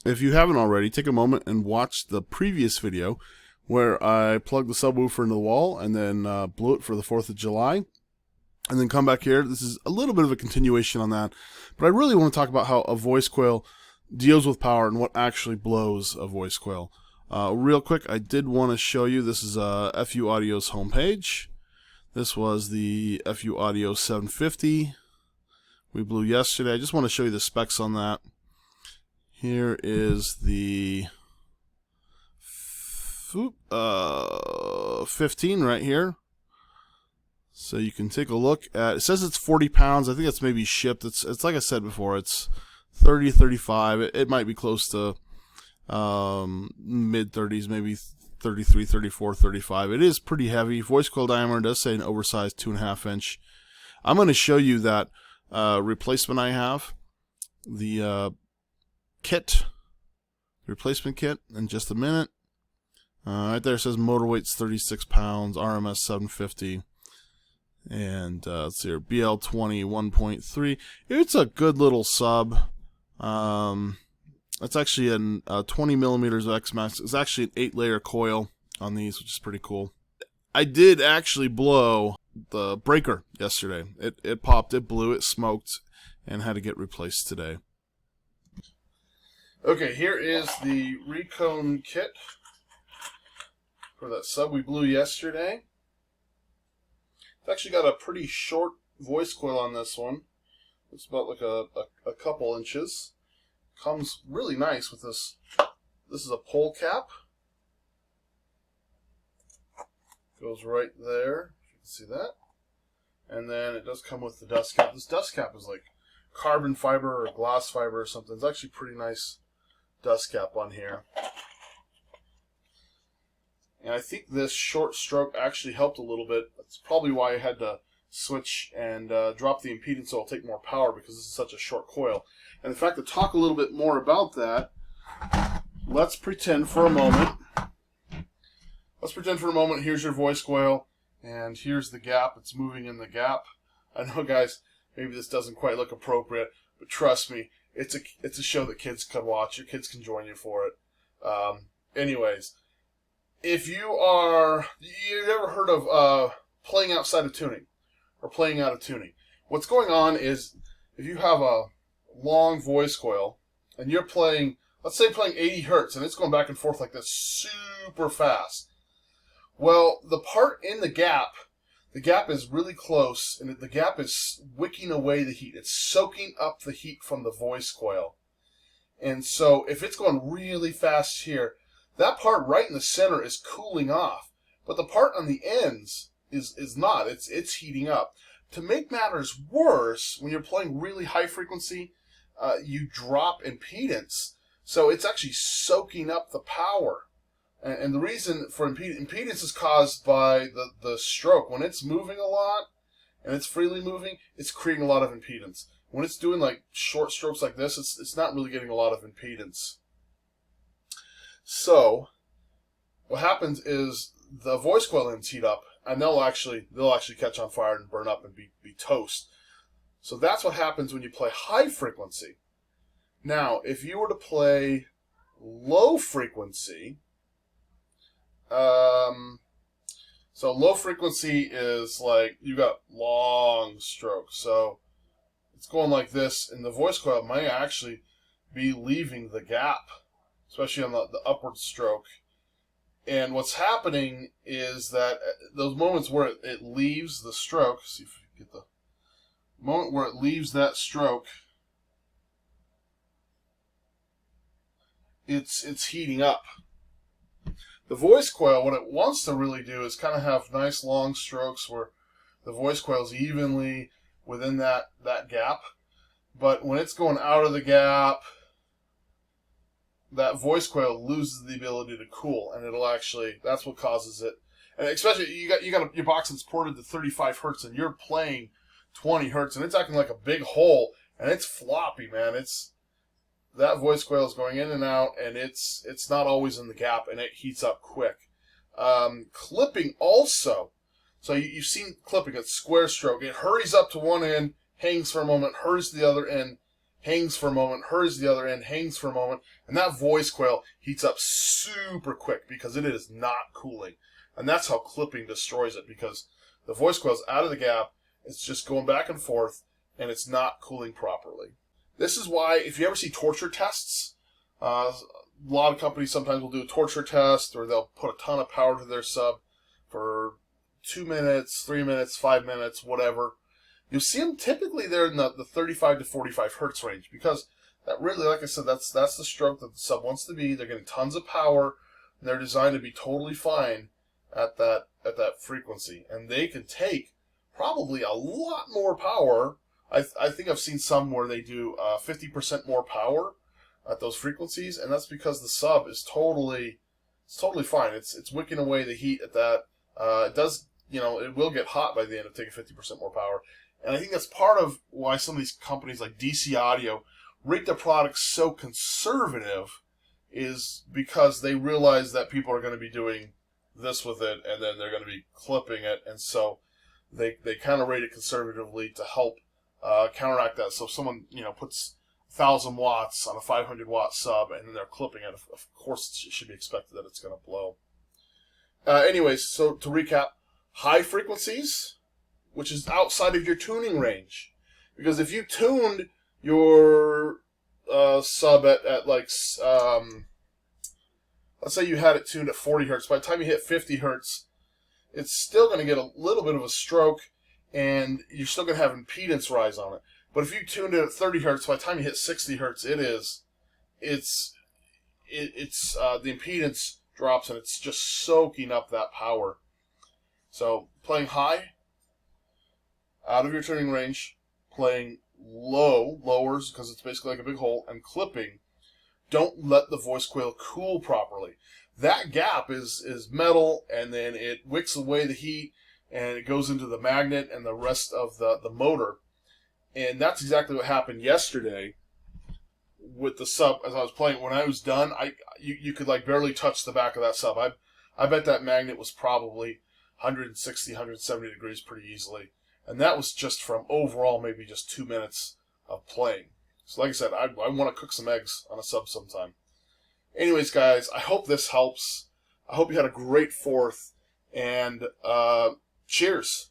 if you haven't already, take a moment and watch the previous video where I plugged the subwoofer into the wall and then blew it for the 4th of July. And then come back here. This is a little bit of a continuation on that. But I really want to talk about how a voice coil deals with power and what actually blows a voice coil. Real quick, I did want to show you, this is FU Audio's homepage. This was the FU Audio 750 we blew yesterday. I just want to show you the specs on that. Here is the 15 right here. So you can take a look at, it says it's 40 pounds. I think it's maybe shipped. It's like I said before, it's 30, 35. It might be close to mid 30s, maybe 33, 34, 35. It is pretty heavy. Voice coil diameter does say an oversized 2.5 inch. I'm going to show you that replacement I have, the replacement kit, in just a minute. Right there it says motor weight's 36 pounds, RMS 750. And let's see here, BL20 1.3. It's a good little sub. It's actually a 20 millimeters of X-Max. It's actually an 8-layer coil on these, which is pretty cool. I did actually blow the breaker yesterday. It popped, it blew, it smoked, and had to get replaced today. Okay, here is the recone kit for that sub we blew yesterday. It's actually got a pretty short voice coil on this one. It's about like a couple inches. Comes really nice with this. This is a pole cap. Goes right there. You can see that. And then it does come with the dust cap. This dust cap is like carbon fiber or glass fiber or something. It's actually pretty nice dust cap on here. And I think this short stroke actually helped a little bit. That's probably why I had to switch and drop the impedance so it'll take more power, because this is such a short coil. And in fact, to talk a little bit more about that, let's pretend for a moment. Here's your voice coil, and here's the gap. It's moving in the gap. I know, guys, maybe this doesn't quite look appropriate, but trust me, it's a show that kids can watch. Your kids can join you for it. Anyways. If you've ever heard of playing outside of tuning or playing out of tuning, what's going on is if you have a long voice coil and you're playing, let's say playing 80 hertz and it's going back and forth like this super fast. Well, the part in the gap is really close, and the gap is wicking away the heat. It's soaking up the heat from the voice coil. And so if it's going really fast here, that part right in the center is cooling off, but the part on the ends is not. It's heating up. To make matters worse, when you're playing really high frequency, you drop impedance, so it's actually soaking up the power. And the reason for impedance is caused by the stroke. When it's moving a lot and it's freely moving, it's creating a lot of impedance. When it's doing like short strokes like this, it's not really getting a lot of impedance. So what happens is the voice coil ends heat up, and they'll actually catch on fire and burn up and be toast. So that's what happens when you play high frequency. Now, if you were to play low frequency, so low frequency is like you got long strokes. So it's going like this, and the voice coil might actually be leaving the gap, especially on the upward stroke. And what's happening is that those moments where it leaves the stroke, see if you get the moment where it leaves that stroke, it's heating up. The voice coil, what it wants to really do is kind of have nice long strokes where the voice coil is evenly within that gap. But when it's going out of the gap, that voice coil loses the ability to cool, and it'll actually, that's what causes it. And especially you got your box that's ported to 35 hertz, and you're playing 20 hertz, and it's acting like a big hole, and it's floppy, man. That voice coil is going in and out, and it's not always in the gap, and it heats up quick. Clipping also. So you've seen clipping, it's square stroke. It hurries up to one end, hangs for a moment, hurries to the other end, hangs for a moment, hurries to the other end, hangs for a moment, and that voice coil heats up super quick because it is not cooling. And that's how clipping destroys it, because the voice coil is out of the gap, it's just going back and forth, and it's not cooling properly. This is why, if you ever see torture tests, a lot of companies sometimes will do a torture test, or they'll put a ton of power to their sub for 2 minutes, 3 minutes, 5 minutes, whatever. You'll see them typically they're in the 35 to 45 hertz range, because that really, like I said, that's the stroke that the sub wants to be. They're getting tons of power, and they're designed to be totally fine at that frequency. And they can take probably a lot more power. I think I've seen some where they do 50% more power at those frequencies, and that's because the sub is totally fine. It's wicking away the heat at that. It does, it will get hot by the end of taking 50% more power. And I think that's part of why some of these companies like DC Audio rate their products so conservative, is because they realize that people are going to be doing this with it, and then they're going to be clipping it, and so they kind of rate it conservatively to help counteract that. So if someone puts 1,000 watts on a 500 watt sub and then they're clipping it, of course it should be expected that it's going to blow. Anyways, so to recap, high frequencies, which is outside of your tuning range, because if you tuned your sub at like let's say you had it tuned at 40 hertz, by the time you hit 50 hertz, it's still going to get a little bit of a stroke, and you're still going to have impedance rise on it. But if you tuned it at 30 hertz, by the time you hit 60 hertz, the impedance drops, and it's just soaking up that power. So playing high, out of your tuning range, playing low, lowers, because it's basically like a big hole, and clipping, don't let the voice coil cool properly. That gap is metal, and then it wicks away the heat, and it goes into the magnet and the rest of the motor. And that's exactly what happened yesterday with the sub. As I was playing, when I was done, you could like barely touch the back of that sub. I bet that magnet was probably 160, 170 degrees pretty easily. And that was just from overall maybe just 2 minutes of playing. So like I said, I want to cook some eggs on a sub sometime. Anyways, guys, I hope this helps. I hope you had a great 4th, and cheers.